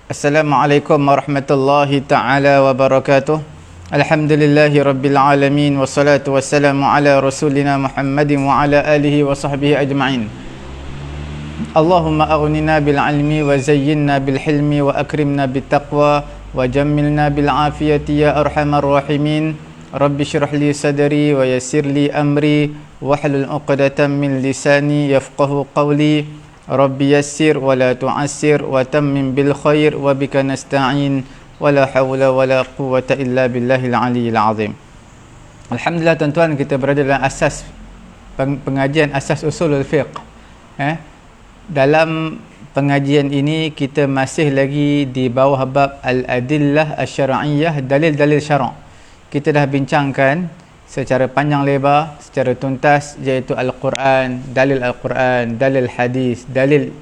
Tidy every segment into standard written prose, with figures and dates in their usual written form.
Assalamualaikum warahmatullahi ta'ala wabarakatuh. Alhamdulillahi rabbil alamin. Wassalatu wassalamu ala rasulina Muhammadin wa ala alihi wa sahbihi ajma'in. Allahumma aghnina bil ilmi wa zayyinna bil hilmi wa akrimna bit taqwa wa jammilna bil afiyati ya arhamar rahimin. Rabbi shrah li sadri wa yassir li amri wahlul 'uqdatam min lisani yafqahu qawli. Rabbi yassir wa la tu'assir wa tammim bil khair wa bika nasta'in wa la hawla wa la quwwata illa billahil aliyyil azim. Alhamdulillah tuan-tuan, kita berada dalam asas pengajian asas usulul fiqh. Dalam pengajian ini kita masih lagi di bawah bab al-adillah asy-syar'iyyah, dalil-dalil syarak. Kita dah bincangkan secara panjang lebar, secara tuntas, iaitu Al-Quran, dalil hadis, dalil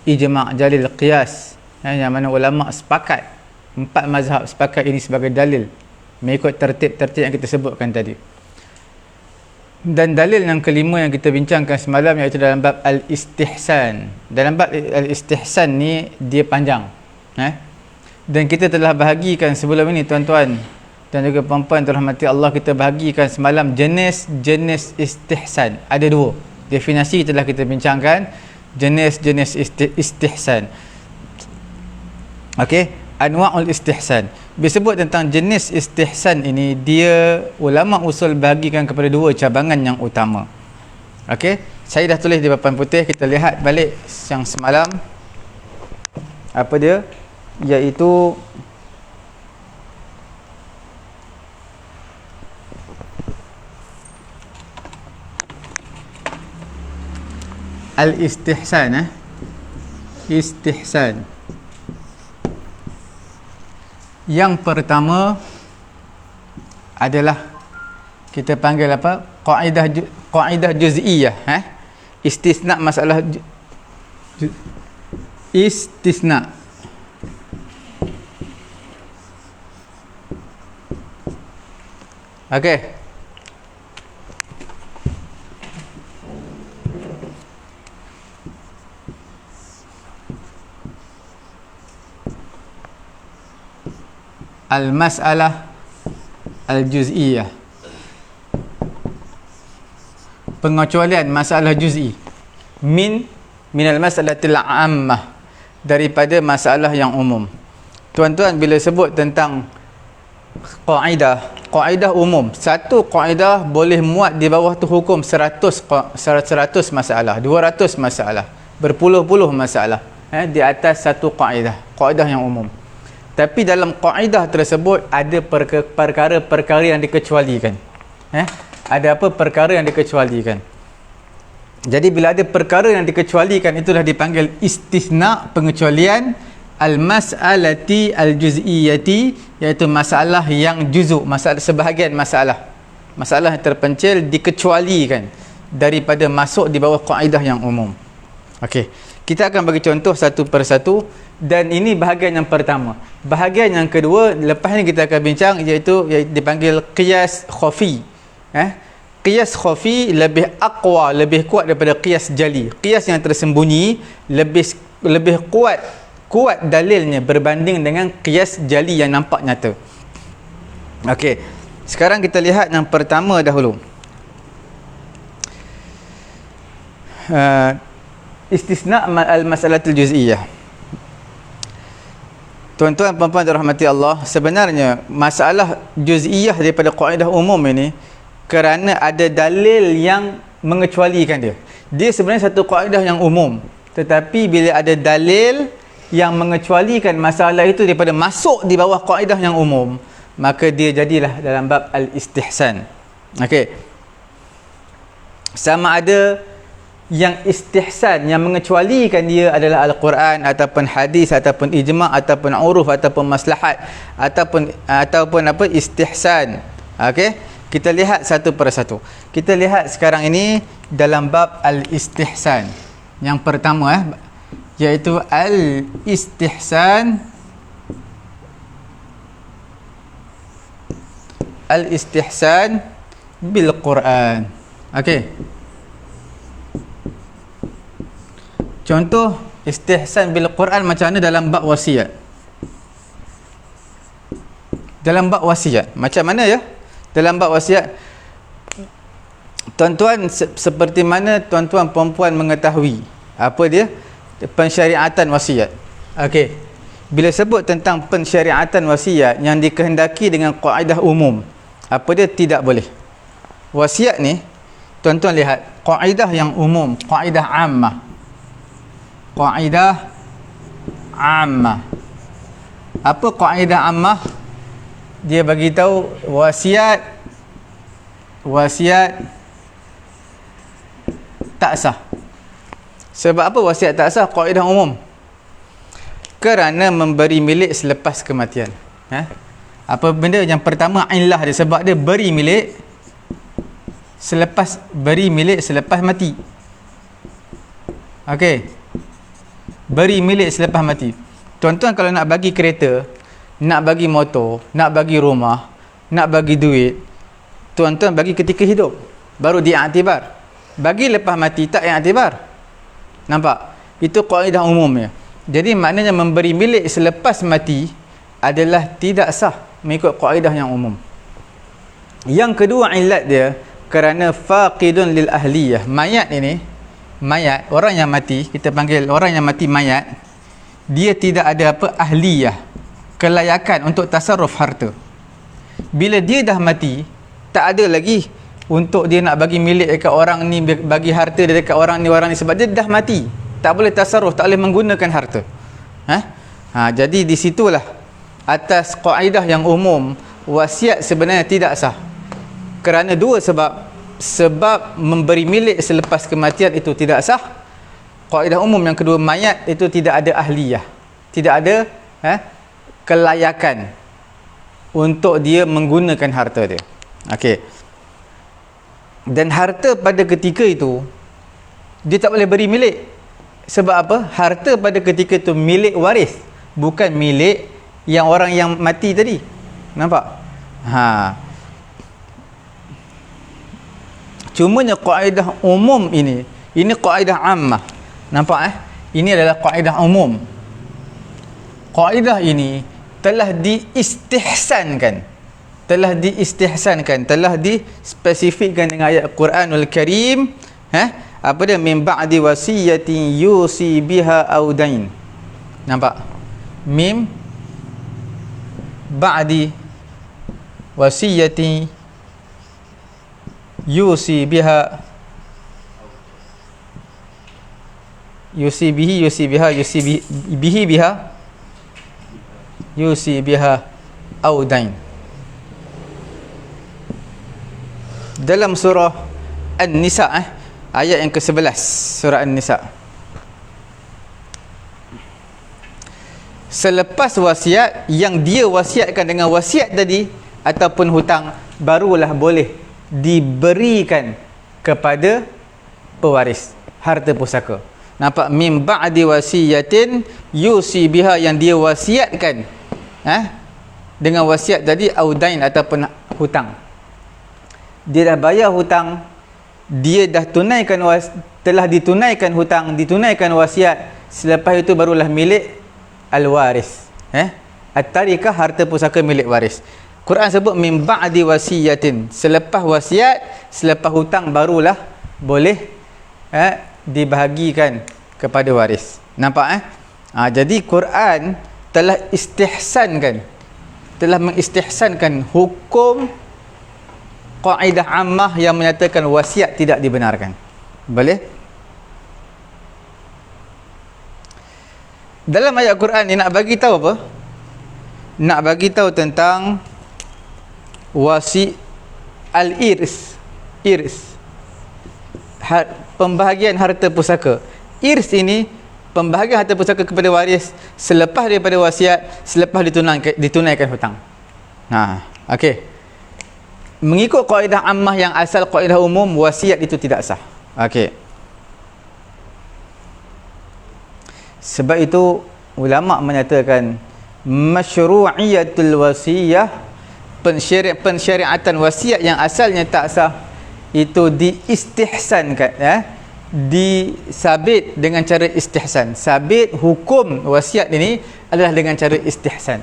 ijma', dalil qiyas, yang mana ulama sepakat, 4 mazhab sepakat ini sebagai dalil mengikut tertib-tertib yang kita sebutkan tadi. Dan dalil yang kelima yang kita bincangkan semalam iaitu dalam bab al-istihsan. Dalam bab al-istihsan ni dia panjang, dan kita telah bahagikan sebelum ini tuan-tuan dan juga puan-puan terhormati Allah, kita bahagikan semalam jenis-jenis istihsan. Ada 2 definisi telah kita bincangkan, jenis-jenis istihsan. Okey, anwa'ul istihsan. Disebut tentang jenis istihsan ini, dia ulama usul bahagikan kepada 2 cabangan yang utama. Okey, saya dah tulis di papan putih, kita lihat balik yang semalam. Apa dia? Iaitu al-istihsan. Istihsan. Yang pertama adalah kita panggil apa? Qaidah juz'iyah. Istisna, masalah istisna. Okey. Al-mas'alah al-juz'iyah, pengecualian masalah juz'i minal mas'alatil 'ammah, daripada masalah yang umum. Tuan-tuan, bila sebut tentang kaedah umum, satu kaedah boleh muat di bawah tu hukum 100 masalah, 200 masalah, berpuluh-puluh masalah di atas satu kaedah yang umum. Tapi dalam kaedah tersebut ada perkara-perkara yang dikecualikan. Ada apa perkara yang dikecualikan. Jadi bila ada perkara yang dikecualikan, itulah dipanggil istisna, pengecualian. Al-mas'alati al-juz'iyyati, iaitu masalah yang juzuk, masalah sebahagian masalah yang terpencil dikecualikan daripada masuk di bawah kaedah yang umum. Okey, kita akan bagi contoh satu persatu. Dan ini bahagian yang pertama. Bahagian yang kedua, lepas ni kita akan bincang, iaitu dipanggil qiyas khafi. Qiyas khafi lebih aqwa, lebih kuat daripada qiyas jali. Qiyas yang tersembunyi lebih kuat dalilnya berbanding dengan qiyas jali yang nampak nyata. Okey, sekarang kita lihat yang pertama dahulu. Istisna al-mas'alatul juz'iyah. Tuan-tuan, puan-puan dirahmati Allah, sebenarnya masalah juz'iyah daripada kaedah umum ini kerana ada dalil yang mengecualikan dia. Dia sebenarnya satu kaedah yang umum, tetapi bila ada dalil yang mengecualikan masalah itu daripada masuk di bawah kaedah yang umum, maka dia jadilah dalam bab al-istihsan. Okey, sama ada yang istihsan yang mengecualikan dia adalah Al-Quran ataupun hadis ataupun ijma' ataupun uruf ataupun maslahat ataupun apa, istihsan. Okey, kita lihat satu persatu. Kita lihat sekarang ini dalam bab al-istihsan. Yang pertama iaitu al-istihsan bil Quran. Okey, contoh Istihsan bil Quran macam mana dalam bab wasiat? Dalam bab wasiat macam mana ya? Dalam bab wasiat, tuan-tuan, seperti mana tuan-tuan perempuan mengetahui apa dia pensyariatan wasiat. Okey, bila sebut tentang pensyariatan wasiat yang dikehendaki dengan kaedah umum, apa dia? Tidak boleh. Wasiat ni tuan-tuan lihat kaedah yang umum, kaedah ammah. Kaedah ammah. Apa kaedah ammah? Dia bagi tahu wasiat tak sah. Sebab apa wasiat tak sah? Kaedah umum. Kerana memberi milik selepas kematian. Apa benda yang pertama? Illah dia, sebab dia beri milik selepas mati. Okey. Beri milik selepas mati. Tuan-tuan kalau nak bagi kereta, nak bagi motor, nak bagi rumah, nak bagi duit, tuan-tuan bagi ketika hidup, baru diiktibar. Bagi lepas mati tak iktibar. Nampak? Itu kaedah umumnya. Jadi maknanya memberi milik selepas mati adalah tidak sah mengikut kaedah yang umum. Yang kedua ilat dia, kerana faqidun lil ahliyah. Mayat ini, mayat, orang yang mati, kita panggil orang yang mati mayat, dia tidak ada apa? Ahliyah, kelayakan untuk tasarruf harta. Bila dia dah mati, tak ada lagi untuk dia nak bagi milik dekat orang ni, bagi harta dia dekat orang ni sebab dia dah mati. Tak boleh tasarruf, tak boleh menggunakan harta. Jadi di situlah atas kaedah yang umum, wasiat sebenarnya tidak sah. Kerana dua sebab. Sebab memberi milik selepas kematian itu tidak sah. Kaedah umum yang kedua, mayat itu tidak ada ahliyah, tidak ada kelayakan untuk dia menggunakan harta dia. Okey. Dan harta pada ketika itu dia tak boleh beri milik. Sebab apa? Harta pada ketika itu milik waris, bukan milik yang orang yang mati tadi. Nampak? Cumanya kaedah umum ini kaedah ammah. Nampak Ini adalah kaedah umum. Kaedah ini telah diistihsankan, telah dispesifikkan dengan ayat Quranul Karim. Apa dia? Min ba'di wasiyatin yusi biha aw dain. Nampak? Min ba'di wasiyatin yusi biha, yusi biha aw dain. Dalam surah An-Nisa, ayat yang ke-11, surah An-Nisa. Selepas wasiat, yang dia wasiatkan dengan wasiat tadi ataupun hutang, barulah boleh diberikan kepada pewaris harta pusaka. Nampak? Min ba'di wasiyatin yusi biha, yang dia wasiatkan dengan wasiat tadi, audain ataupun hutang. Dia dah bayar hutang, dia dah tunaikan telah ditunaikan hutang, ditunaikan wasiat, selepas itu barulah milik al-waris. At-tarikah, harta pusaka milik waris. Quran sebut min ba'di wasiyatin, selepas wasiat, selepas hutang, barulah boleh dibahagikan kepada waris. Nampak jadi Quran telah mengistihsankan hukum kaedah ammah yang menyatakan wasiat tidak dibenarkan. Boleh? Dalam ayat Quran ni nak bagi tahu apa? Nak bagi tahu tentang al-irs. Pembahagian harta pusaka. Irs ini pembahagian harta pusaka kepada waris selepas daripada wasiat, selepas ditunaikan hutang. Okey. Mengikut kaedah ammah yang asal kaedah umum, wasiat itu tidak sah. Okey. Sebab itu ulama menyatakan masyru'iyatul wasiyah, pensyariatan wasiat yang asalnya tak sah, itu diistihsankan, disabit dengan cara istihsan. Sabit hukum wasiat ini adalah dengan cara istihsan.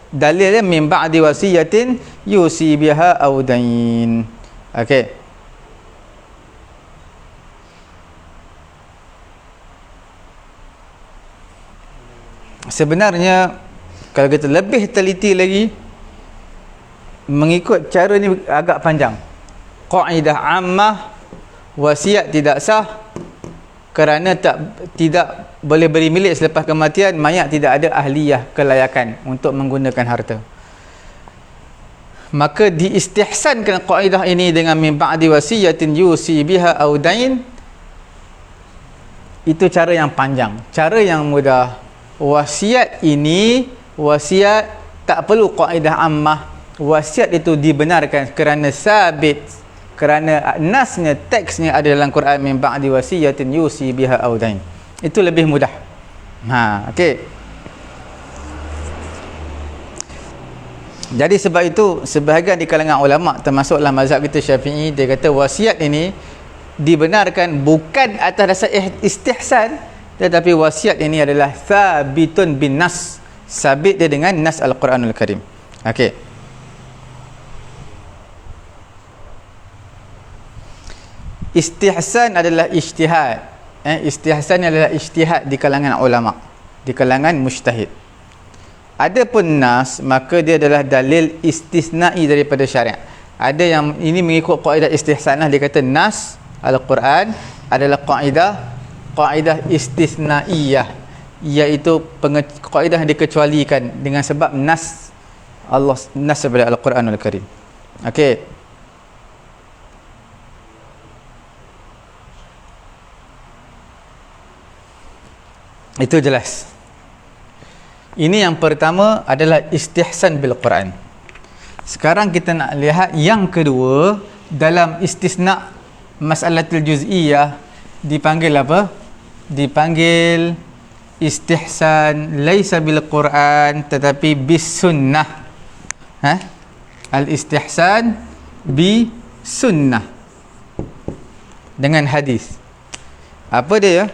Dalilnya min ba'di wasiyatin yusi biha aw dain. Okey. Sebenarnya kalau kita lebih teliti lagi, mengikut cara ni agak panjang. Qaidah ammah, wasiat tidak sah kerana tidak boleh beri milik selepas kematian mayat tidak ada ahliyah kelayakan untuk menggunakan harta. Maka diistihsankan kaedah ini dengan min ba'di wasiyatin yusi biha aw dain. Itu cara yang panjang. Cara yang mudah, wasiat ini, wasiat tak perlu kaedah ammah. Wasiat itu dibenarkan kerana sabit, kerana nasnya, teksnya ada dalam Quran, min ba'di wasiyatin yusi biha aw dain. Itu lebih mudah. Okey. Jadi sebab itu sebahagian di kalangan ulama termasuklah mazhab kita Syafi'i, dia kata wasiat ini dibenarkan bukan atas dasar istihsan, tetapi wasiat ini adalah thabitun bin nas, sabit dia dengan nas Al-Quranul Karim. Okey. Istihsan adalah ijtihad. Istihsan adalah ijtihad di kalangan ulama, di kalangan mujtahid. Adapun nas, maka dia adalah dalil istisnai daripada syariat. Ada yang ini mengikut kaedah istihsanah, dia kata nas Al-Quran adalah kaedah istisnaiyah, iaitu kaedah yang dikecualikan dengan sebab nas Allah, nas daripada Al-Quranul Karim. Okey. Itu jelas. Ini yang pertama adalah istihsan bil Quran. Sekarang kita nak lihat yang kedua, dalam istisna mas'alatul juz'iyah dipanggil apa? Dipanggil istihsan laisa bil Quran tetapi bis sunnah. Al istihsan bi sunnah, dengan hadis. Apa dia?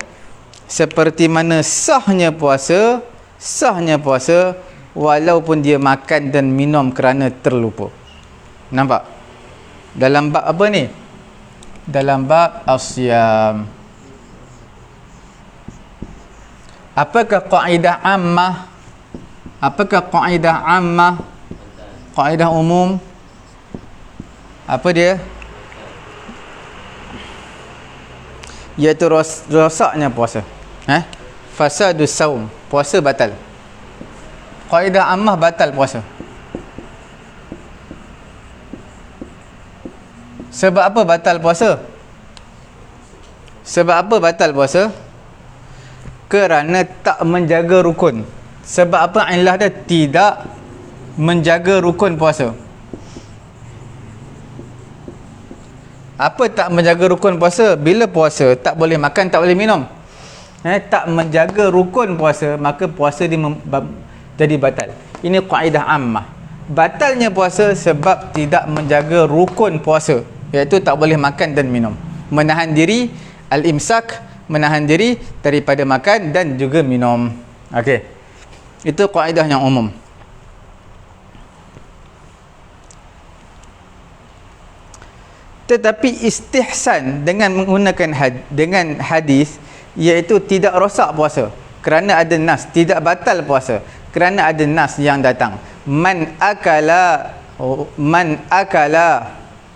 Seperti mana sahnya puasa walaupun dia makan dan minum kerana terlupa. Nampak? Dalam bab apa ni? Dalam bab as-siyam. Apakah kaedah ammah? Apakah kaedah ammah? Kaedah umum? Apa dia? Iaitu rosaknya puasa. Fasadus saum, puasa batal. Kaedah ammah batal puasa. Sebab apa batal puasa? Sebab apa batal puasa? Kerana tak menjaga rukun. Sebab apa ilah dia tidak menjaga rukun puasa? Apa tak menjaga rukun puasa? Bila puasa tak boleh makan, tak boleh minum. Tak menjaga rukun puasa, maka puasa dia jadi batal. Ini kaedah ammah. Batalnya puasa sebab tidak menjaga rukun puasa, iaitu tak boleh makan dan minum. Menahan diri, al-imsak, menahan diri daripada makan dan juga minum. Okey. Itu kaedah yang umum. Tetapi istihsan dengan menggunakan dengan hadis, iaitu tidak rosak puasa kerana ada nas, tidak batal puasa kerana ada nas yang datang. Man akala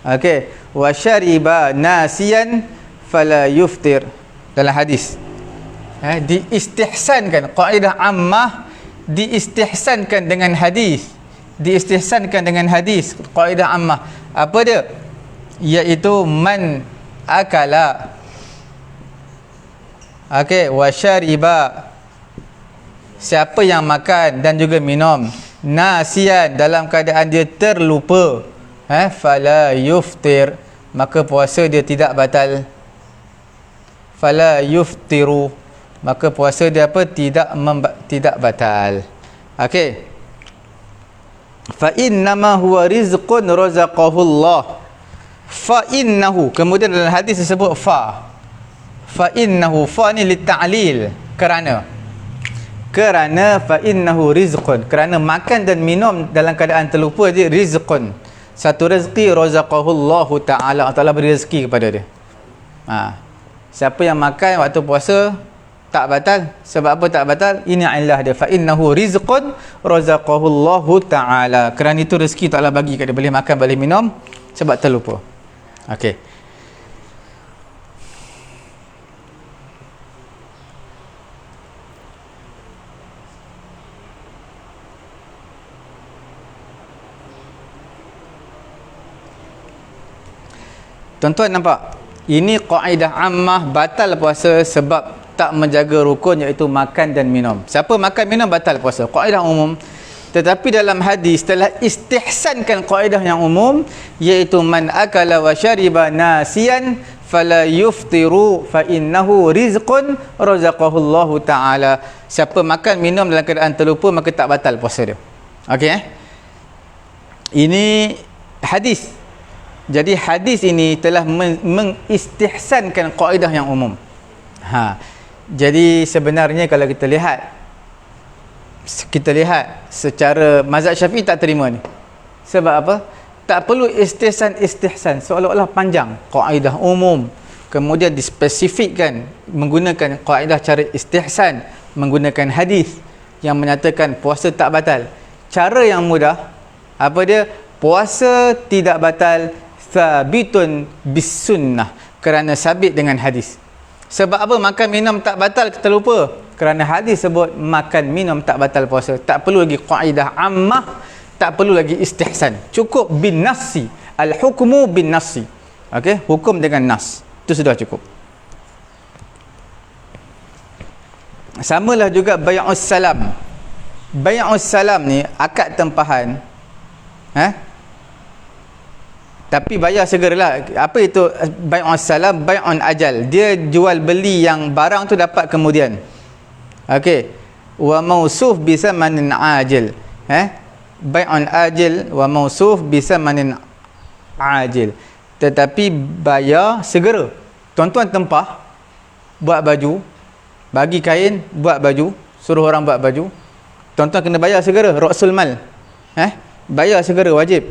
okey, wa syariba nasiyan fala yuftir, dalam hadis. Diistihsankan kaedah ammah, diistihsankan dengan hadis, diistihsankan dengan hadis kaedah ammah. Apa dia? Iaitu man akala, okey, wa syariba, siapa yang makan dan juga minum, nasiyan, dalam keadaan dia terlupa, fala yuftir, maka puasa dia tidak batal. Fala yuftiru, maka puasa dia apa? Tidak batal. Okey. Fa innama huwa rizqun razaqahu Allah fa innahu, kemudian dalam hadis disebut fa innahu, fa ni lita'lil, kerana fa innahu rizqun, kerana makan dan minum dalam keadaan terlupa dia rizqun, satu rezeki, razaqahullahu ta'ala, Allah Ta'ala beri rezeki kepada dia. Siapa yang makan waktu puasa tak batal. Sebab apa tak batal? Ini ilah dia, fa innahu rizqun razaqahullahu ta'ala, kerana itu rezeki Allah bagi kat dia, boleh makan boleh minum sebab terlupa. Okey, tuan-tuan nampak, ini kaedah ammah batal puasa sebab tak menjaga rukun, iaitu makan dan minum. Siapa makan minum batal puasa, kaedah umum. Tetapi dalam hadis telah istihsankan kaedah yang umum, iaitu man akala wa syariba nasiyan fala yuftiru fa innahu rizqun razaqahullahu ta'ala. Siapa makan minum dalam keadaan terlupa maka tak batal puasa dia. Okey, ini hadis. Jadi hadis ini telah mengistihsankan kaedah yang umum. Jadi sebenarnya kalau kita lihat secara mazhab Syafi'i tak terima ni. Sebab apa? Tak perlu istihsan, seolah-olah panjang kaedah umum, kemudian dispesifikkan menggunakan kaedah cara istihsan, menggunakan hadis yang menyatakan puasa tak batal. Cara yang mudah, apa dia? Puasa tidak batal sabitun bis sunnah, kerana sabit dengan hadis. Sebab apa makan minum tak batal, kita lupa? Kerana hadis sebut makan minum tak batal puasa. Tak perlu lagi kaedah ammah, tak perlu lagi istihsan. Cukup bin nasi, al hukmu bin nasi. Okey, hukum dengan nas, itu sudah cukup. Samalah juga bai'us salam. Bai'us salam ni akad tempahan, tapi bayar segeralah. Apa itu bai'un salam? Bai'un ajal. Dia jual beli yang barang tu dapat kemudian. Okey. Wa mausuf bisa manin ajil. Bai'un ajil wa mausuf bisa manin ajil. Tetapi bayar segera. Tuan-tuan tempah buat baju, bagi kain buat baju, suruh orang buat baju. Tuan-tuan kena bayar segera, ra'sul mal. Bayar segera, wajib.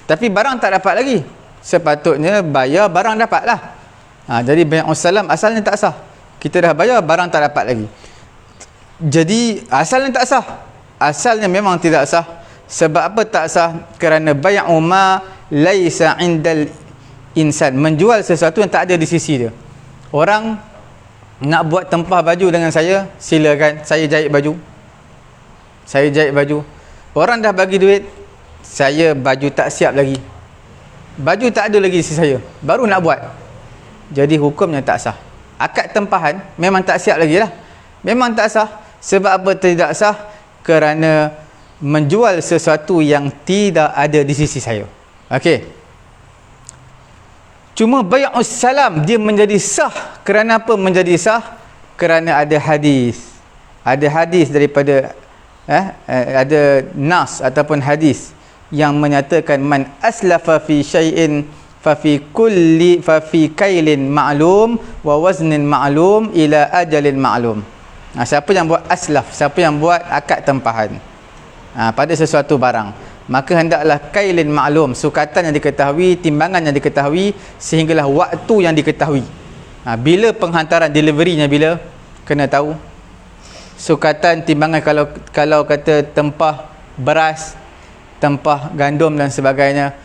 Tapi barang tak dapat lagi. Sepatutnya bayar, barang dapatlah. Jadi bai'us salam asalnya tak sah. Kita dah bayar, barang tak dapat lagi. Jadi asalnya tak sah. Asalnya memang tidak sah. Sebab apa tak sah? Kerana bai'u ma laisa indal insan, menjual sesuatu yang tak ada di sisi dia. Orang nak buat tempah baju dengan saya, silakan, saya jahit baju. Orang dah bagi duit, saya baju tak siap lagi, baju tak ada lagi isi saya, baru nak buat. Jadi hukumnya tak sah. Akad tempahan memang tak siap lagi lah. Memang tak sah. Sebab apa tidak sah? Kerana menjual sesuatu yang tidak ada di sisi saya. Okey. Cuma bai'us salam dia menjadi sah. Kerana apa menjadi sah? Kerana ada hadis. Ada hadis daripada ada nas ataupun hadis yang menyatakan man aslafa fi syai'in fa fi kailin ma'lum wa waznin ma'lum ila ajalin ma'lum. Siapa yang buat aslaf, siapa yang buat akad tempahan pada sesuatu barang, maka hendaklah kailin ma'lum, sukatan yang diketahui, timbangan yang diketahui, sehinggalah waktu yang diketahui. Bila penghantaran, deliverynya bila, kena tahu. Sukatan, timbangan, kalau kata tempah beras, tempah gandum dan sebagainya,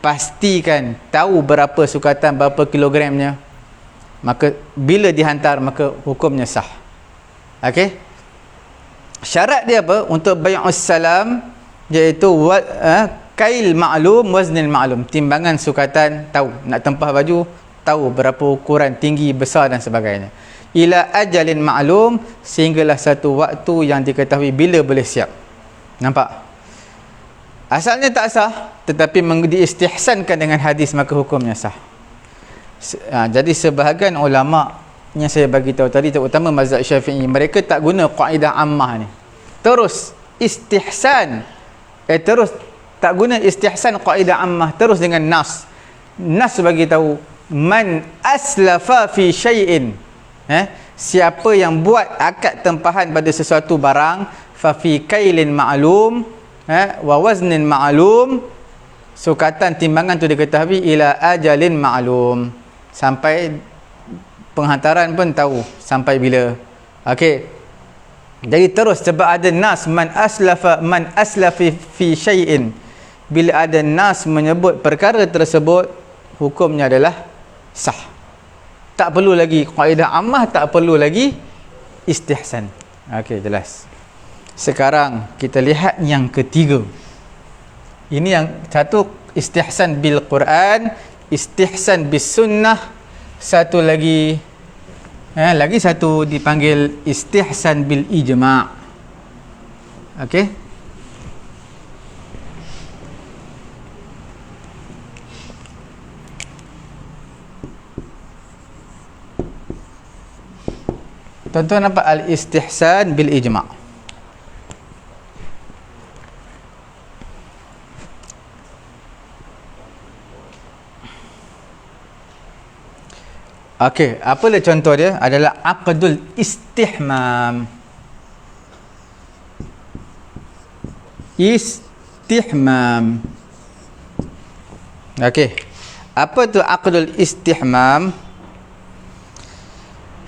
pastikan tahu berapa sukatan, berapa kilogramnya. Maka bila dihantar, maka hukumnya sah. Okey. Syarat dia apa untuk bai'us salam? Iaitu kail ma'lum, waznil ma'lum, timbangan sukatan tahu. Nak tempah baju tahu berapa ukuran, tinggi, besar dan sebagainya. Ila ajalin ma'lum, sehinggalah satu waktu yang diketahui bila boleh siap. Nampak? Asalnya tak sah, tetapi diistihsankan dengan hadis, maka hukumnya sah. Jadi sebahagian ulama yang saya bagi tahu tadi, terutama mazhab Syafi'i, mereka tak guna kaedah ammah ni. Terus istihsan, terus tak guna istihsan kaedah ammah, terus dengan nas. Nas bagi tahu man aslafa fi syai'in, siapa yang buat akad tempahan pada sesuatu barang, fa fi kailin ma'lum, wa waznin ma'lum, sukatan timbangan tu diketahui, ila ajalin ma'lum, sampai penghantaran pun tahu sampai bila. Okey, jadi terus sebab ada nas man aslafa fi syai'in, bila ada nas menyebut perkara tersebut, hukumnya adalah sah. Tak perlu lagi kaedah ammah, tak perlu lagi istihsan. Okey, jelas. Sekarang kita lihat yang ketiga. Ini yang satu, istihsan bil Quran, istihsan bis sunnah. Satu lagi, lagi satu dipanggil istihsan bil ijma'. Okey. Tuan-tuan nampak al-istihsan bil ijma'. Okey, apalah contoh dia? Adalah aqdul istihmam. Istihmam. Okey. Apa tu aqdul istihmam?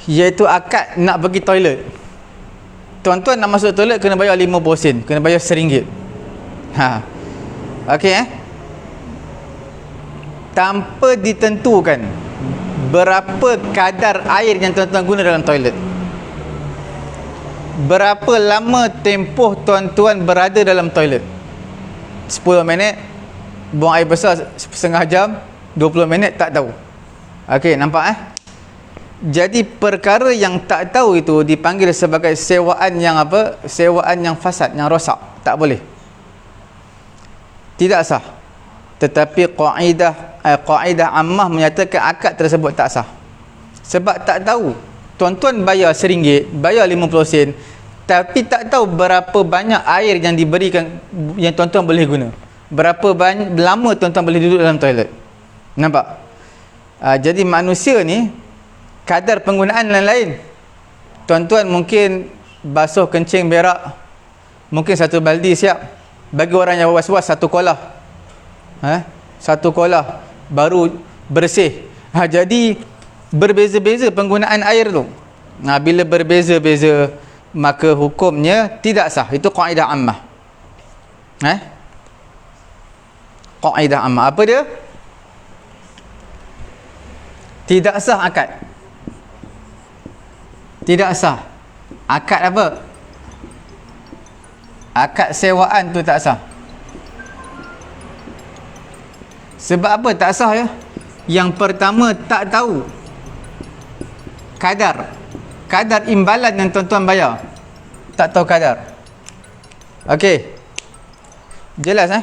Iaitu akad nak pergi toilet. Tuan-tuan nak masuk toilet kena bayar 50 sen, kena bayar RM1. Okey, tanpa ditentukan berapa kadar air yang tuan-tuan guna dalam toilet. Berapa lama tempoh tuan-tuan berada dalam toilet? 10 minit, buang air besar setengah jam, 20 minit, tak tahu. Okey, nampak Jadi perkara yang tak tahu itu dipanggil sebagai sewaan yang apa? Sewaan yang fasad, yang rosak. Tak boleh. Tidak sah. Tetapi kaedah ammah menyatakan akad tersebut tak sah. Sebab tak tahu. Tuan-tuan bayar RM1, bayar 50 sen, tapi tak tahu berapa banyak air yang diberikan, yang tuan-tuan boleh guna. Berapa lama tuan-tuan boleh duduk dalam toilet. Nampak? Jadi manusia ni kadar penggunaan lain-lain. Tuan-tuan mungkin basuh kencing berak, mungkin satu baldi siap. Bagi orang yang was-was, satu kolah. Satu kolah baru bersih. Jadi berbeza-beza penggunaan air tu. Bila berbeza-beza, maka hukumnya tidak sah. Itu kaedah ammah. Kaedah ammah. Apa dia? Tidak sah akad. Tidak sah. Akad apa? Akad sewaan tu tak sah. Sebab apa tak sah ya? Yang pertama, tak tahu kadar imbalan yang tuan-tuan bayar. Tak tahu kadar. Okey. Jelas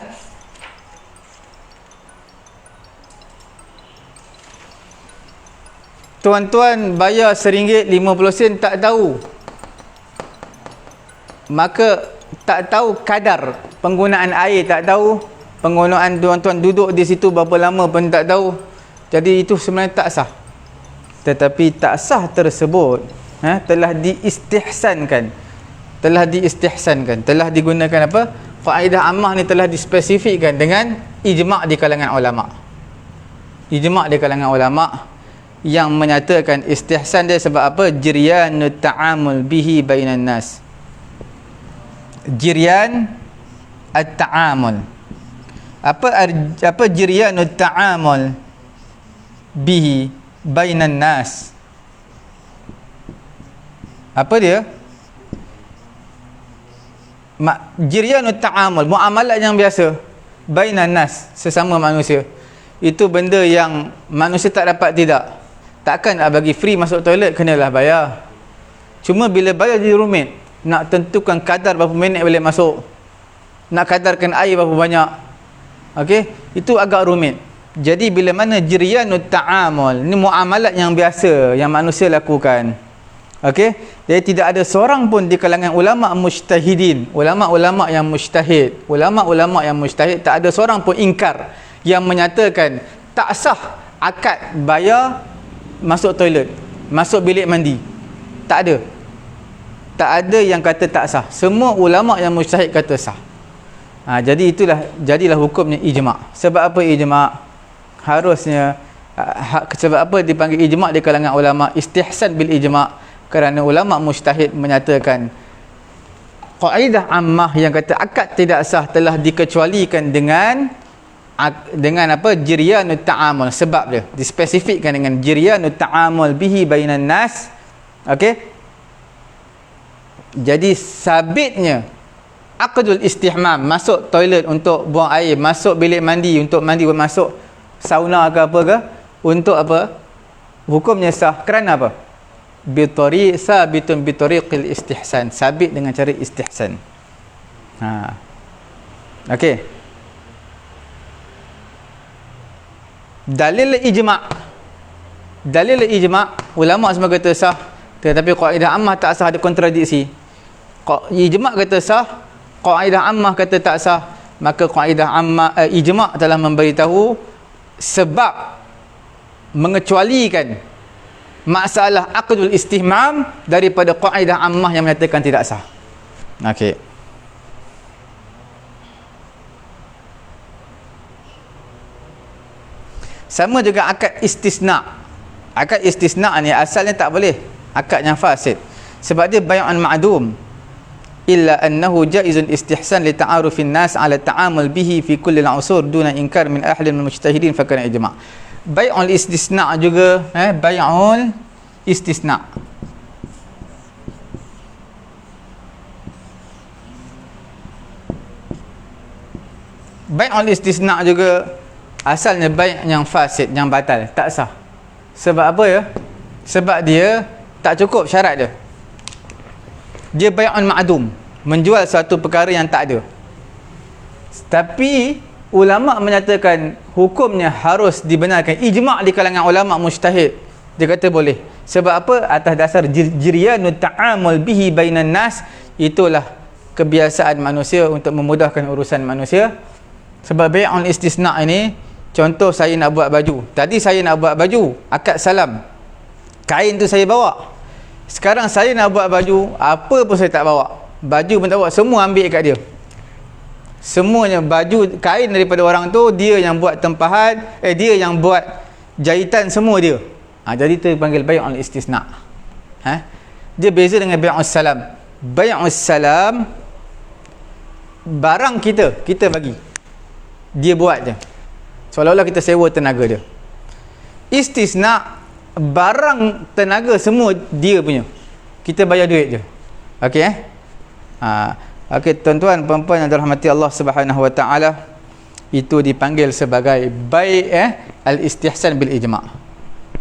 Tuan-tuan bayar RM1 50 sen, tak tahu. Maka tak tahu kadar penggunaan air, tak tahu. Penggunaan tuan-tuan duduk di situ berapa lama pun tak tahu. Jadi itu sebenarnya tak sah. Tetapi tak sah tersebut telah diistihsankan. Telah digunakan apa? Faedah ammah ni telah dispesifikkan dengan ijma' di kalangan ulama'. Ijma' di kalangan ulama' yang menyatakan istihsan dia sebab apa? Jiryanut ta'amul bihi bainan nas. Jiryan at-ta'amul. Apa jiryanut ta'amul bihi bainan nas? Apa dia? Jiryanut ta'amul, muamalat yang biasa bainan nas, sesama manusia. Itu benda yang manusia tak dapat tidak. Takkan nak bagi free masuk toilet, kenalah bayar. Cuma bila bayar jadi rumit. Nak tentukan kadar berapa minit boleh masuk, nak kadarkan air berapa banyak. Okey, itu agak rumit. Jadi bila mana jiryanut ta'amul, ni muamalat yang biasa yang manusia lakukan. Okey, jadi tidak ada seorang pun di kalangan ulama mujtahidin, ulama-ulama yang mujtahid, tak ada seorang pun ingkar yang menyatakan tak sah akad bayar masuk toilet, masuk bilik mandi. Tak ada. Tak ada yang kata tak sah. Semua ulama yang mujtahid kata sah. Jadi jadilah hukumnya ijma'. Sebab apa ijma'? Harusnya sebab apa dipanggil ijma' di kalangan ulama? Istihsan bil ijma', kerana ulama mujtahid menyatakan kaidah ammah yang kata akad tidak sah telah dikecualikan dengan apa? Jiryanut ta'amul. Sebab dia dispesifikkan dengan jiryanut ta'amul bihi bainan nas. Okey. Jadi sabitnya aqdul istihmam, masuk toilet untuk buang air, masuk bilik mandi untuk mandi, masuk sauna ke apa ke, untuk apa? Hukumnya sah kerana apa? Bitari sabitun bitariqil istihsan, sabit dengan cara istihsan. Okey. Dalil ijma', ulama semua kata sah, tetapi kaidah ammah tak sah, ada kontradiksi. Ijma' kata sah, kaidah ammah kata tak sah. Maka kaidah ammah ijma' telah memberitahu sebab mengecualikan masalah aqdul istihmam daripada kaidah ammah yang menyatakan tidak sah. Okey. Sama juga akad istisna'. Akad istisna' ni asalnya tak boleh, akad yang fasid, sebab dia bay'un ma'dum. Illa annahu jaizun istihsan li ta'arufin nas ala ta'amul bihi fi kulli al-usur duna inkar min ahli al-mujtahidin fa kana ijma'. Bay'ul istisna' juga, bay'ul istisna'. Bay'ul istisna' juga asalnya bai' yang fasid, yang batal, tak sah. Sebab apa ya? Sebab dia tak cukup syarat dia. Dia bay'un ma'dum, menjual satu perkara yang tak ada. Tapi ulama menyatakan hukumnya harus dibenarkan. Ijma' di kalangan ulama mujtahid, dia kata boleh. Sebab apa? Atas dasar jiryanut ta'amul bihi bainan nas, itulah kebiasaan manusia untuk memudahkan urusan manusia. Sebab bay'ul istisna' ini, contoh saya nak buat baju. Tadi saya nak buat baju, akad salam, kain tu saya bawa. Sekarang saya nak buat baju, apa pun saya tak bawa, baju pun tak bawa, semua ambil kat dia. Semuanya baju, kain daripada orang tu, dia yang buat tempahan, dia yang buat jahitan, semua dia. Jadi tu dipanggil bay'ul istisna'. Dia beza dengan bay'ul salam. Bay'ul salam, barang kita bagi, dia buat je, seolah-olah kita sewa tenaga dia. Istisna', barang tenaga semua dia punya, kita bayar duit je. Okey okey, tuan-tuan puan-puan yang dirahmati Allah Subhanahu wa taala, itu dipanggil sebagai bai' al-istihsan bil ijma'.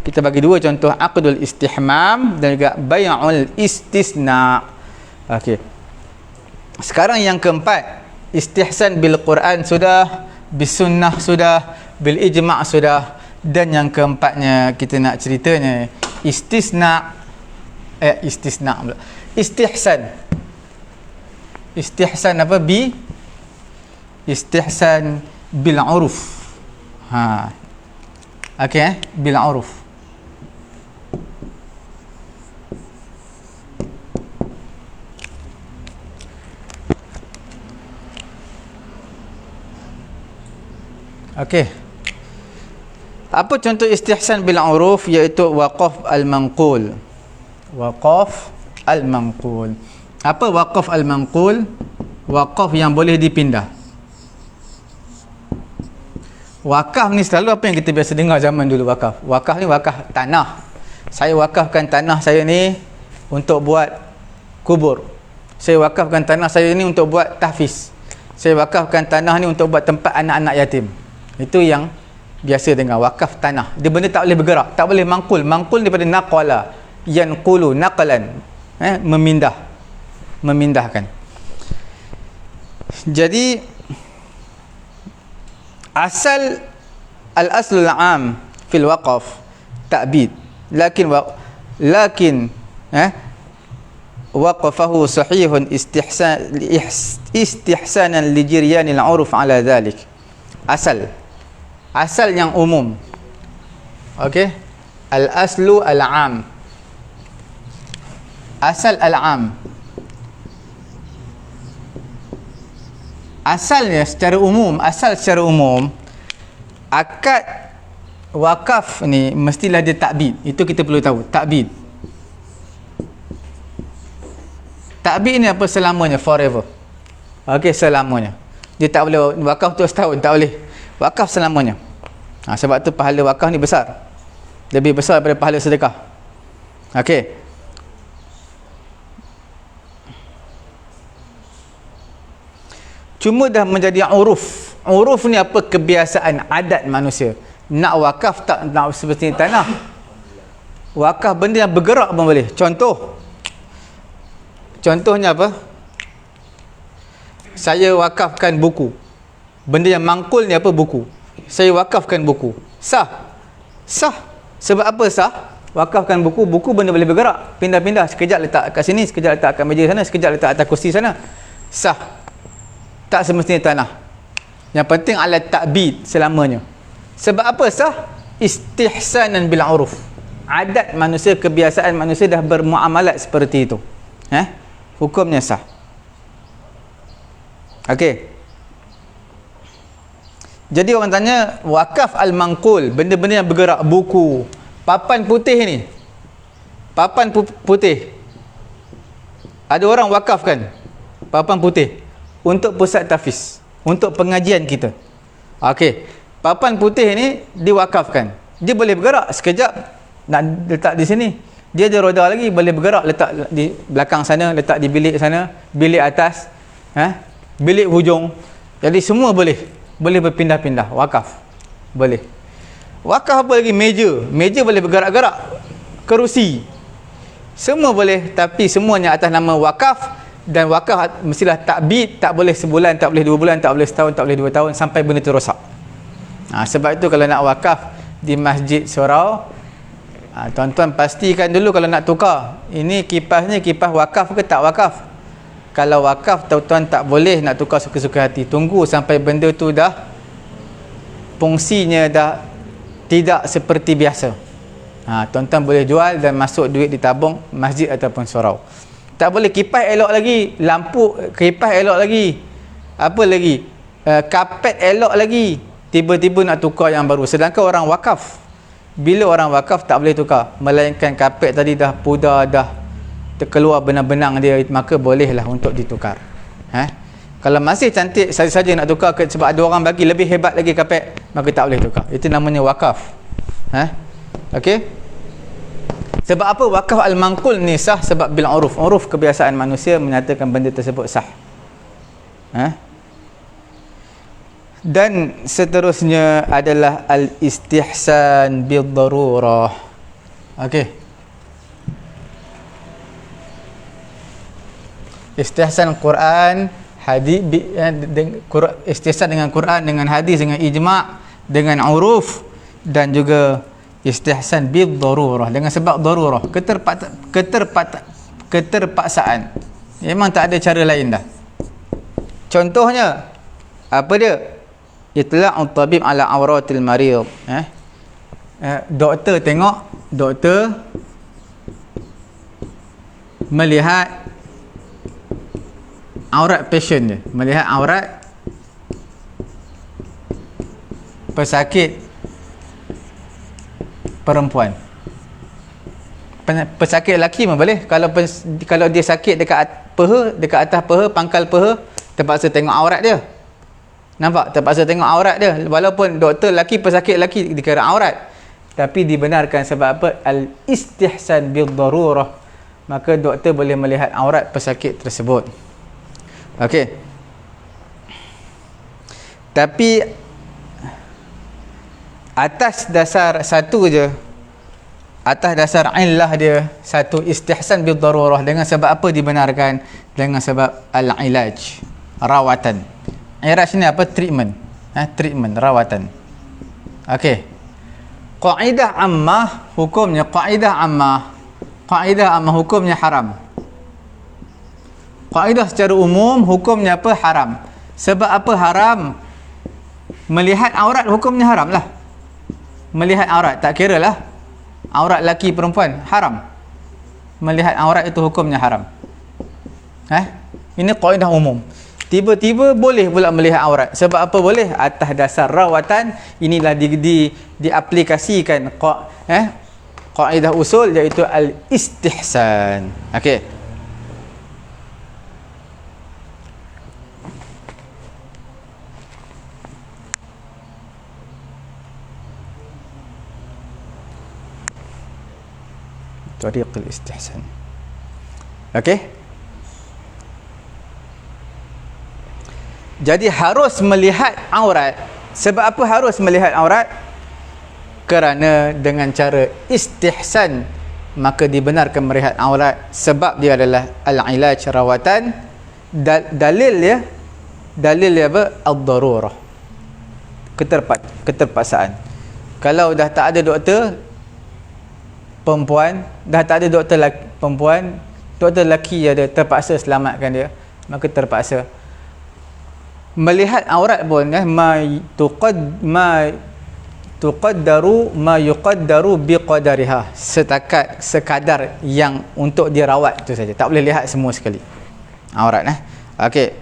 Kita bagi dua contoh, aqdul istihmam dan juga bai'ul istisna'. Okey, sekarang yang keempat, istihsan bil Quran sudah, bis sunnah sudah, bil ijma' sudah. Dan yang keempatnya kita nak ceritanya istihsan apa? Istihsan bil uruf. Okey, bil uruf. Okey. Apa contoh istihsan bil uruf? Iaitu waqaf al-manqul. Waqaf al-manqul. Apa waqaf al-manqul? Waqaf yang boleh dipindah. Wakaf ni selalu apa yang kita biasa dengar zaman dulu wakaf. Wakaf ni wakaf tanah. Saya wakafkan tanah saya ni untuk buat kubur. Saya wakafkan tanah saya ni untuk buat tahfiz. Saya wakafkan tanah ni untuk buat tempat anak-anak yatim. Itu yang biasa dengar, wakaf tanah. Dia benda tak boleh bergerak, tak boleh mangkul. Mangkul daripada naqala, yanqulu naqalan, memindahkan. Jadi asal al-aslul am fil waqaf ta'bid, lakin waqafahu sahihun istihsanan li jiryanil uruf ala dhalik. Asal Asal yang umum. Okey. Al-aslu al-am. Asal al-am. Asalnya secara umum, akad wakaf ni mestilah dia takbid. Itu kita perlu tahu, takbid. Takbid ni apa? Selamanya, forever. Okey, selamanya. Dia tak boleh wakaf tu setahun, tak boleh. Wakaf selamanya. Sebab tu pahala wakaf ni besar. Lebih besar daripada pahala sedekah. Okey. Cuma dah menjadi uruf. Uruf ni apa? Kebiasaan, adat manusia. Nak wakaf tak nak seperti tanah. Wakaf benda yang bergerak pun boleh. Contohnya apa? Saya wakafkan buku. Benda yang mangkul ni apa? Buku. Saya wakafkan buku. Sah. Sebab apa sah? Wakafkan buku. Buku benda boleh bergerak. Pindah-pindah. Sekejap letak kat sini, sekejap letak kat meja sana, sekejap letak atas kursi sana. Sah. Tak semestinya tanah. Yang penting alat takbid selamanya. Sebab apa sah? Istihsanan bil uruf. Adat manusia, kebiasaan manusia dah bermuamalat seperti itu. Hukumnya sah. Okey. Jadi orang tanya, wakaf al-manqul, benda-benda yang bergerak, buku, papan putih ni. Papan putih. Ada orang wakafkan papan putih untuk pusat tahfiz, untuk pengajian kita. Okey. Papan putih ni diwakafkan. Dia boleh bergerak sekejap nak letak di sini. Dia ada roda lagi, boleh bergerak, letak di belakang sana, letak di bilik sana, bilik atas, bilik hujung. Jadi semua boleh berpindah-pindah. Wakaf boleh. Wakaf apa lagi? Meja boleh bergerak-gerak. Kerusi semua boleh, tapi semuanya atas nama wakaf. Dan wakaf mestilah takbid. Tak boleh sebulan, tak boleh 2 bulan, tak boleh setahun, tak boleh 2 tahun, sampai benda tu rosak. Sebab itu kalau nak wakaf di masjid surau, tuan-tuan pastikan dulu kalau nak tukar, ini kipasnya kipas wakaf ke tak wakaf. Kalau wakaf, tuan-tuan tak boleh nak tukar suka-suka hati. Tunggu sampai benda tu dah fungsinya dah tidak seperti biasa. Tuan-tuan boleh jual dan masuk duit di tabung masjid ataupun surau. Tak boleh kipas elok lagi, lampu kipas elok lagi, apa lagi, kapet elok lagi, tiba-tiba nak tukar yang baru. Sedangkan orang wakaf, bila orang wakaf tak boleh tukar, melainkan kapet tadi dah pudar, dah terkeluar benang-benang dia, maka bolehlah untuk ditukar. Kalau masih cantik saja-saja nak tukar sebab ada orang bagi lebih hebat lagi kapet, maka tak boleh tukar. Itu namanya wakaf. Okey. Sebab apa wakaf al-manqul ni sah? Sebab bil uruf. Uruf, kebiasaan manusia menyatakan benda tersebut sah. Dan seterusnya adalah al-istihsan bil darurah. Okey. Istihsan Quran, hadis, istihsan dengan Quran, dengan hadis, dengan ijma', dengan uruf, dan juga istihsan bil darurah, dengan sebab darurah, keterpaksaan. Memang tak ada cara lain dah. Contohnya apa dia? Itla'u tabib ala awratil marid. Doktor tengok, doktor melihat aurat pasien dia, melihat aurat pesakit perempuan. Pesakit lelaki pun boleh. Kalau dia sakit dekat peha, dekat atas peha, pangkal peha, terpaksa tengok aurat dia. Nampak? Terpaksa tengok aurat dia. Walaupun doktor lelaki, pesakit lelaki dikira aurat, tapi dibenarkan sebab apa? Al-istihsan bil darurah. Maka doktor boleh melihat aurat pesakit tersebut. Okey. Tapi atas dasar satu je, atas dasar illah dia, satu istihsan bil darurah. Dengan sebab apa dibenarkan? Dengan sebab al-ilaj, rawatan. Ilaj ni apa? Treatment. Treatment, rawatan. Okey. Qaidah ammah hukumnya, qaidah ammah hukumnya haram. Qaidah secara umum hukumnya apa? Haram. Sebab apa haram? Melihat aurat hukumnya haram lah. Melihat aurat, tak kira lah aurat lelaki perempuan, haram. Melihat aurat itu hukumnya haram. Ini kaedah umum. Tiba-tiba boleh pula melihat aurat. Sebab apa boleh? Atas dasar rawatan. Inilah diaplikasikan kaedah usul, iaitu al-istihsan. Okey. Tariq al-istihsan. Okey. Jadi harus melihat aurat. Sebab apa harus melihat aurat? Kerana dengan cara istihsan maka dibenarkan melihat aurat, sebab dia adalah al-ilaj, rawatan. Dalil dia apa? Ad-darurah, keterpaksaan. Kalau dah tak ada doktor perempuan, dah tak ada doktor perempuan, doktor lelaki ada, terpaksa selamatkan dia, maka terpaksa. Melihat aurat pun ma yuqaddaru biqadariha, sekadar yang untuk dirawat itu saja, tak boleh lihat semua sekali aurat. Okey.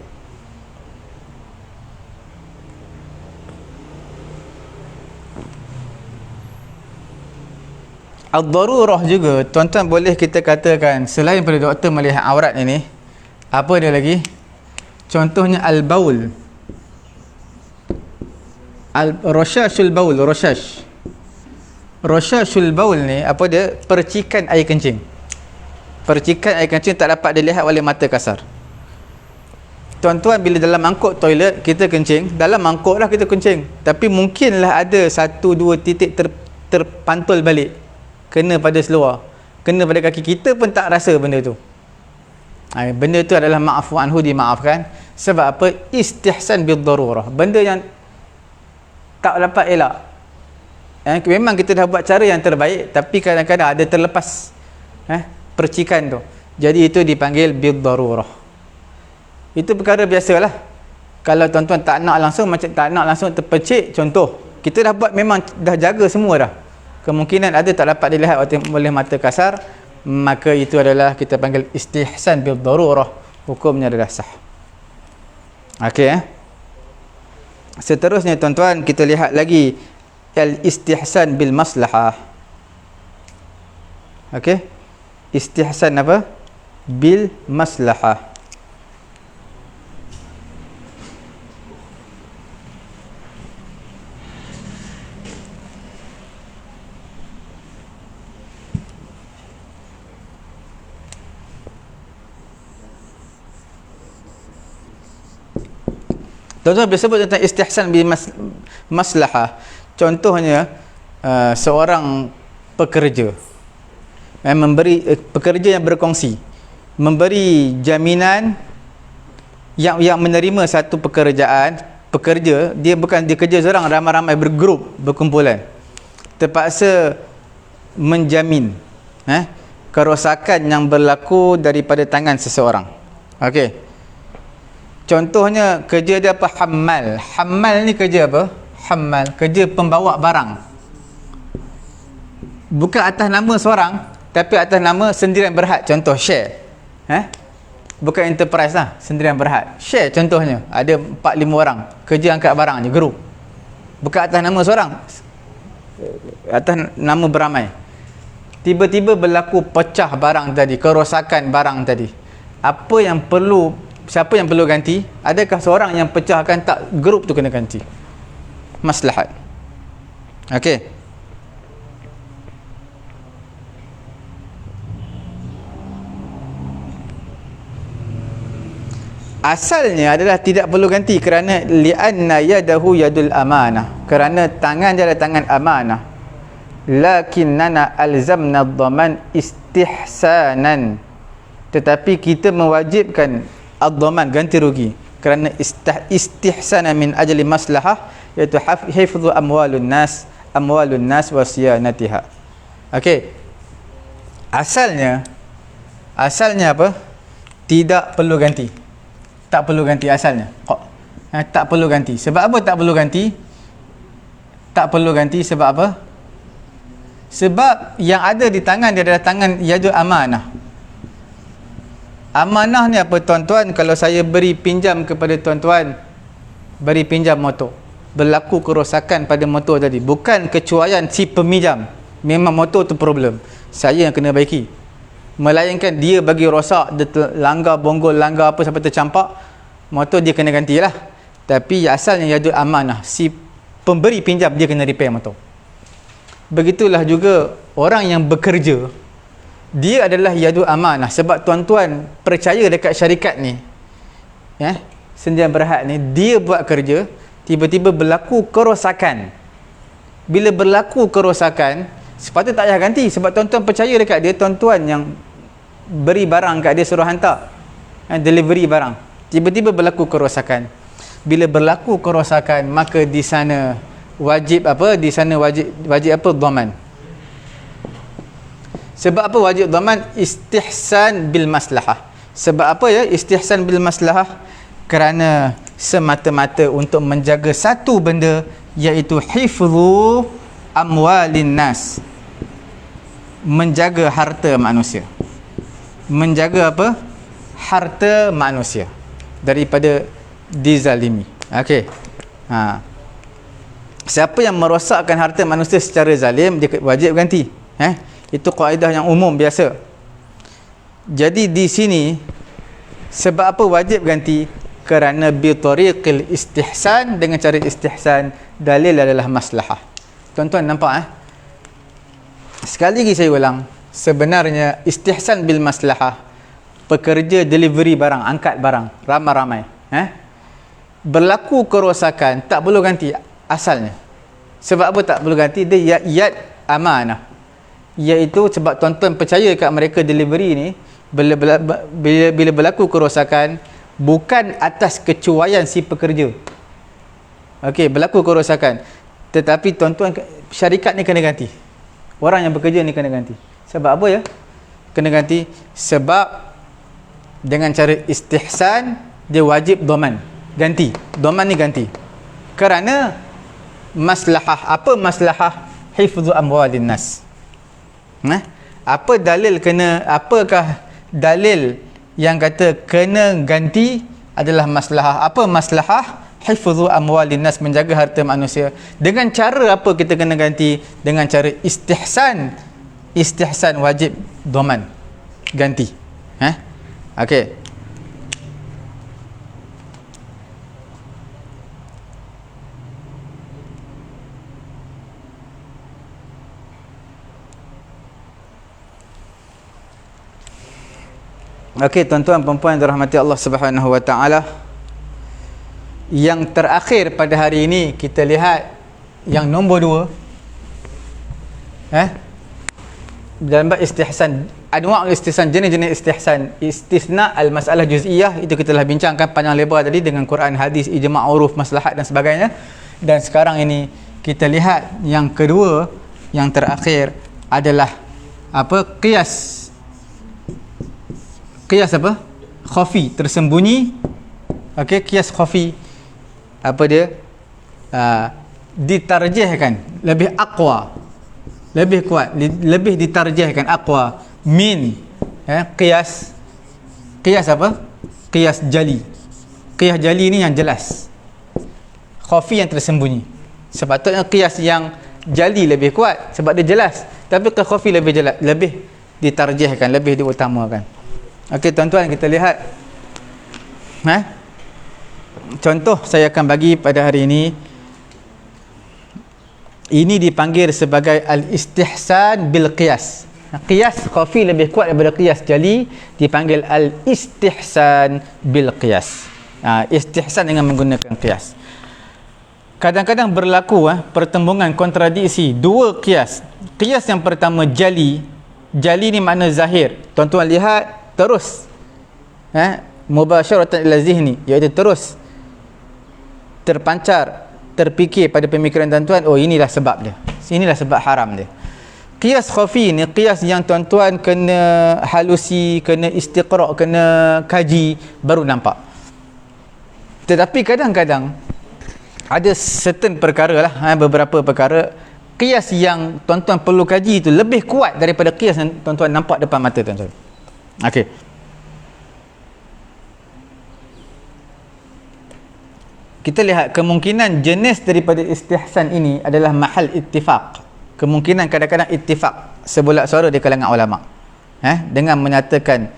Ad-darurah juga, tuan-tuan, boleh kita katakan selain pada doktor melihat aurat ini, apa dia lagi? Contohnya al-baul, roshashul baul, roshashul baul ni apa dia? Percikan air kencing. Percikan air kencing tak dapat dilihat oleh mata kasar. Tuan-tuan, bila dalam mangkuk toilet kita kencing, dalam mangkuk lah kita kencing, tapi mungkinlah ada 1-2 titik terpantul balik, kena pada seluar, kena pada kaki, kita pun tak rasa benda tu. Benda tu adalah ma'fu anhu, dimaafkan. Sebab apa? Istihsan bid-darurah, benda yang tak dapat elak. Memang kita dah buat cara yang terbaik, tapi kadang-kadang ada terlepas percikan tu, jadi itu dipanggil bid-darurah. Itu perkara biasalah. Kalau tuan-tuan tak nak langsung terpercik, contoh kita dah buat, memang dah jaga semua dah, kemungkinan ada tak dapat dilihat oleh mata kasar, maka itu adalah kita panggil istihsan bil darurah, hukumnya adalah sah. Okey. Seterusnya tuan-tuan, kita lihat lagi al istihsan bil maslahah. Okey. Istihsan apa? Bil maslahah. Tuan-tuan, bila sebut tentang istihsan bil maslahah, contohnya seorang pekerja memberi pekerja yang berkongsi, memberi jaminan yang menerima satu pekerjaan. Pekerja dia bukan dia kerja seorang, ramai-ramai bergrup, berkumpulan, terpaksa menjamin kerosakan yang berlaku daripada tangan seseorang. Okey. Contohnya kerja dia apa? Hammal. Hammal ni kerja apa? Hammal, kerja pembawa barang. Bukan atas nama seorang, tapi atas nama sendirian berhad. Contoh share. Bukan enterprise lah, sendirian berhad. Share contohnya, ada 4-5 orang kerja angkat barang je, grup. Bukan atas nama seorang, atas nama beramai. Tiba-tiba berlaku pecah barang tadi, kerosakan barang tadi. Apa yang perlu, siapa yang perlu ganti? Adakah seorang yang pecahkan? Tak, grup tu kena ganti. Maslahat. Okey. Asalnya adalah tidak perlu ganti, kerana li'anna yadahu yadul amanah, kerana tangan dia adalah tangan amanah. Lakinnana alzamna ad-dhaman istihsanan, tetapi kita mewajibkan ad-dhaman, ganti rugi, kerana istihsana min ajli maslahah, iaitu hifdhu amwalun nas wa siyanatiha. Okey. Asalnya apa? Tidak perlu ganti. Tak perlu ganti asalnya. Tak perlu ganti. Sebab apa tak perlu ganti? Tak perlu ganti sebab apa? Sebab yang ada di tangan dia adalah tangan yadul amanah. Amanah ni apa tuan-tuan? Kalau saya beri pinjam kepada tuan-tuan, beri pinjam motor, berlaku kerosakan pada motor tadi, bukan kecuaian si peminjam, memang motor tu problem, saya yang kena baiki. Melainkan dia bagi rosak, dia langgar bonggol, langgar apa sampai tercampak, motor dia kena gantilah. Tapi asalnya yadul amanah, si pemberi pinjam dia kena repair motor. Begitulah juga orang yang bekerja, dia adalah yadul amanah. Sebab tuan-tuan percaya dekat syarikat ni, Sendian Berhad ni, dia buat kerja, tiba-tiba berlaku kerosakan. Bila berlaku kerosakan, sepatutnya tak payah ganti. Sebab tuan-tuan percaya dekat dia, tuan-tuan yang beri barang kat dia, suruh hantar, delivery barang, tiba-tiba berlaku kerosakan. Bila berlaku kerosakan, maka di sana wajib apa? Di sana wajib apa? Dhaman. Sebab apa wajib dhaman? Istihsan bil maslahah. Sebab apa ya istihsan bil maslahah? Kerana semata-mata untuk menjaga satu benda, iaitu hifzu amwalin nas, menjaga harta manusia. Menjaga apa? Harta manusia daripada dizalimi. Okey. Siapa yang merosakkan harta manusia secara zalim, dia wajib ganti. Itu kaedah yang umum biasa. Jadi di sini sebab apa wajib ganti? Kerana bi tariqil istihsan, dengan cara istihsan, dalil adalah maslahah. Tuan-tuan nampak Sekali lagi saya ulang, sebenarnya istihsan bil maslahah, pekerja delivery barang, angkat barang ramai-ramai, berlaku kerosakan, tak perlu ganti asalnya. Sebab apa tak perlu ganti? Dia yad amanah, iaitu sebab tuan-tuan percaya kat mereka delivery ni, bila berlaku kerosakan, bukan atas kecuaian si pekerja. Okey, berlaku kerosakan, tetapi tuan-tuan, syarikat ni kena ganti, orang yang bekerja ni kena ganti. Sebab apa ya kena ganti? Sebab dengan cara istihsan, dia wajib dhaman, ganti. Dhaman ni ganti kerana maslahah. Apa maslahah? Hifzu amwalin nas. Apa dalil kena, apakah dalil yang kata kena ganti adalah maslahah? Apa maslahah? Hifzu amwalin nas, menjaga harta manusia. Dengan cara apa kita kena ganti? Dengan cara istihsan. Istihsan wajib dhaman, ganti. Okey. Okey, tuan-tuan puan-puan yang dirahmati Allah Subhanahu wa taala, yang terakhir pada hari ini kita lihat yang nombor 2, dalam bab istihsan, anwa' istihsan, jenis-jenis istihsan. Istisna al-masalah juz'iyah, itu kita telah bincangkan panjang lebar tadi dengan Quran, hadis, ijma', uruf, maslahat dan sebagainya. Dan sekarang ini kita lihat yang kedua, yang terakhir adalah apa? Qiyas. Qiyas apa? Khafi, tersembunyi. Okey, qiyas khafi. Apa dia? Ditarjihkan, lebih aqwa, lebih kuat, lebih ditarjihkan, aqwa min qiyas. Qiyas apa? Qiyas jali. Qiyas jali ni yang jelas, khafi yang tersembunyi. Sepatutnya qiyas yang jali lebih kuat sebab dia jelas, tapi qiyas khafi lebih jelas, lebih ditarjihkan, lebih diutamakan. Okey tuan-tuan, kita lihat contoh saya akan bagi pada hari ini. Ini dipanggil sebagai al-istihsan bil qiyas. Qiyas khafi lebih kuat daripada qiyas jali, dipanggil al-istihsan bil qiyas. Istihsan dengan menggunakan qiyas. Kadang-kadang berlaku pertembungan, kontradiksi dua qiyas. Qiyas yang pertama jali. Jali ni makna zahir. Tuan-tuan lihat terus, mubasyaratan ila zihni, iaitu terus terpancar, terfikir pada pemikiran tuan-tuan, oh inilah sebab dia, inilah sebab haram dia. Qiyas khafi ni qiyas yang tuan-tuan kena halusi, kena istiqra', kena kaji baru nampak. Tetapi kadang-kadang ada certain perkara lah, beberapa perkara qiyas yang tuan-tuan perlu kaji itu lebih kuat daripada qiyas yang tuan-tuan nampak depan mata tuan-tuan. Okey. Kita lihat kemungkinan jenis daripada istihsan ini adalah mahal ittifaq. Kemungkinan kadang-kadang ittifaq sebulat suara di kalangan ulama. Dengan menyatakan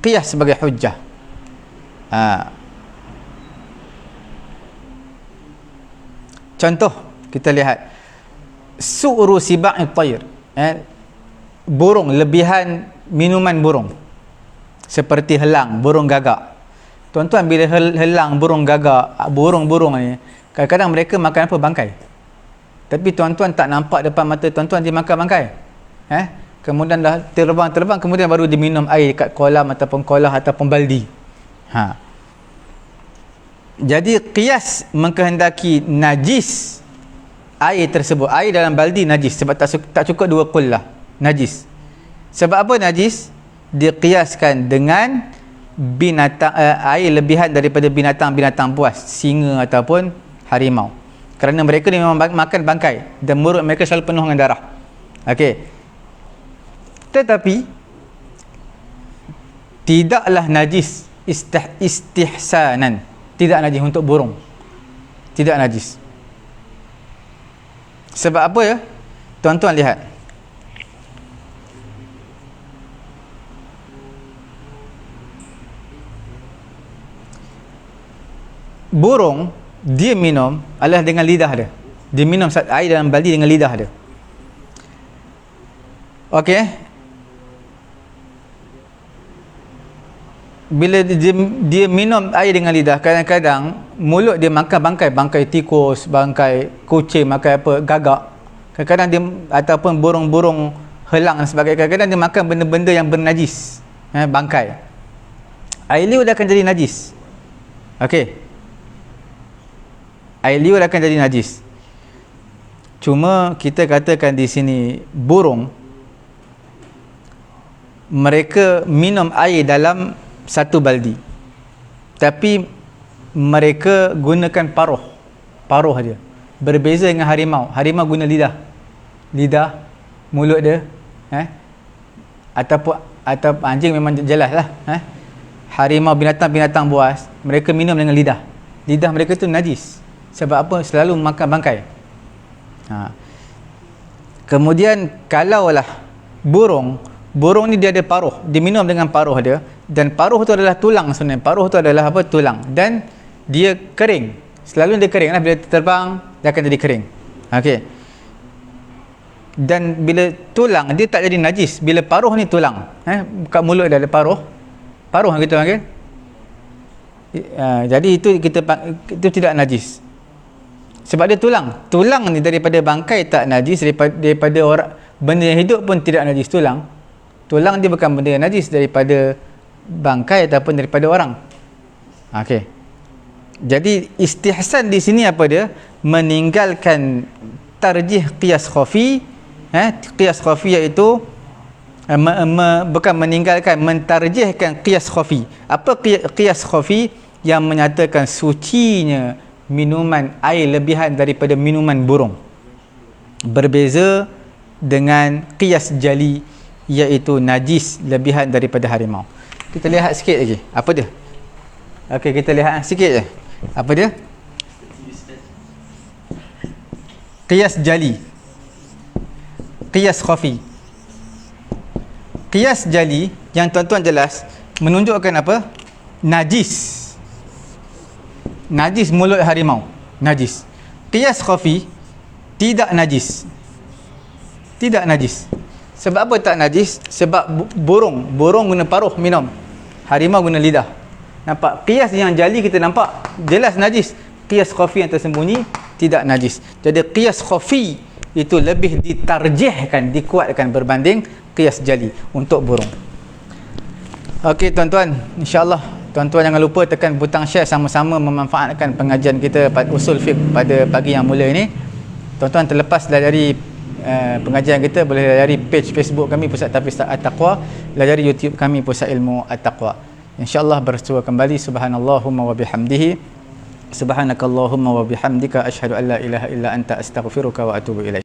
qiyas sebagai hujjah. Contoh kita lihat su'ru siba'i tayr, burung, lebihan minuman burung seperti helang, burung gagak. Tuan-tuan, bila helang, burung gagak, burung-burung ni kadang-kadang mereka makan apa? Bangkai. Tapi tuan-tuan tak nampak depan mata tuan-tuan dia makan bangkai. Kemudian dah terbang, kemudian baru diminum air kat kolam ataupun kolah ataupun baldi. Jadi qiyas mengkehendaki najis air tersebut. Air dalam baldi najis sebab tak cukup 2 qullah, najis. Sebab apa najis? Diqiyaskan dengan binatang, air lebihan daripada binatang-binatang buas, singa ataupun harimau. Kerana mereka ni memang makan bangkai dan mulut mereka selalu penuh dengan darah. Okey. Tetapi tidaklah najis istihsanan. Tidak najis untuk burung. Tidak najis. Sebab apa ya? Tuan-tuan lihat. Burung dia minum adalah dengan lidah dia. Dia minum air dalam baldi dengan lidah dia. Okey. Bila dia minum air dengan lidah, kadang-kadang mulut dia makan bangkai tikus, bangkai kucing, makan apa, gagak. Kadang-kadang dia ataupun burung-burung helang dan sebagainya, kadang-kadang dia makan benda-benda yang bernajis, bangkai. Air liur dah akan jadi najis. Okey. Air liur akan jadi najis. Cuma kita katakan di sini burung mereka minum air dalam satu baldi, tapi mereka gunakan paruh dia. Berbeza dengan harimau. Harimau guna lidah, mulut dia, ataupun anjing memang jelas lah, harimau, binatang-binatang buas, mereka minum dengan lidah mereka tu najis. Sebab apa? Selalu makan bangkai. Kemudian kalaulah burung ni dia ada paruh, dia minum dengan paruh dia, dan paruh tu adalah tulang sebenarnya. Paruh tu adalah apa? Tulang, dan dia kering. Selalu dia kering lah, bila terbang dia akan jadi kering. Okey. Dan bila tulang dia tak jadi najis. Bila paruh ni tulang, kat mulut dia ada paruh yang kita panggil. Jadi itu tidak najis. Sebab dia tulang ni daripada bangkai tak najis, daripada orang, benda yang hidup pun tidak najis. Tulang dia bukan benda yang najis daripada bangkai ataupun daripada orang. Okey. Jadi istihsan di sini apa dia? Meninggalkan tarjih qiyas khafi. Qiyas khafi iaitu bukan meninggalkan, mentarjihkan qiyas khafi. Apa qiyas khafi? Yang menyatakan sucinya minuman air lebihan daripada minuman burung. Berbeza dengan qiyas jali, iaitu najis lebihan daripada harimau. Kita lihat sikit lagi. Apa dia? Okey, kita lihat sikit je. Apa dia? Qiyas jali, qiyas khafi. Qiyas jali yang tuan-tuan jelas menunjukkan apa? Najis mulut harimau, najis. Qiyas khafi tidak najis. Sebab apa tak najis? Sebab burung guna paruh minum, harimau guna lidah. Nampak? Qiyas yang jali kita nampak jelas najis. Qiyas khafi yang tersembunyi tidak najis. Jadi qiyas khafi itu lebih ditarjihkan, dikuatkan berbanding qiyas jali untuk burung. Okey tuan-tuan, insya-Allah tuan-tuan jangan lupa tekan butang share, sama-sama memanfaatkan pengajian kita pada usul fiqh pada pagi yang mulia ini. Tuan-tuan terlepas dari pengajian kita, boleh layari page Facebook kami Pusat Tahfiz At-Taqwa, layari YouTube kami Pusat Ilmu At-Taqwa. InsyaAllah bersua kembali. Subhanallahumma wa bihamdihi, Subhanakallahumma wa bihamdika asyhadu an la ilaha illa anta astaghfiruka wa atubu ilaik.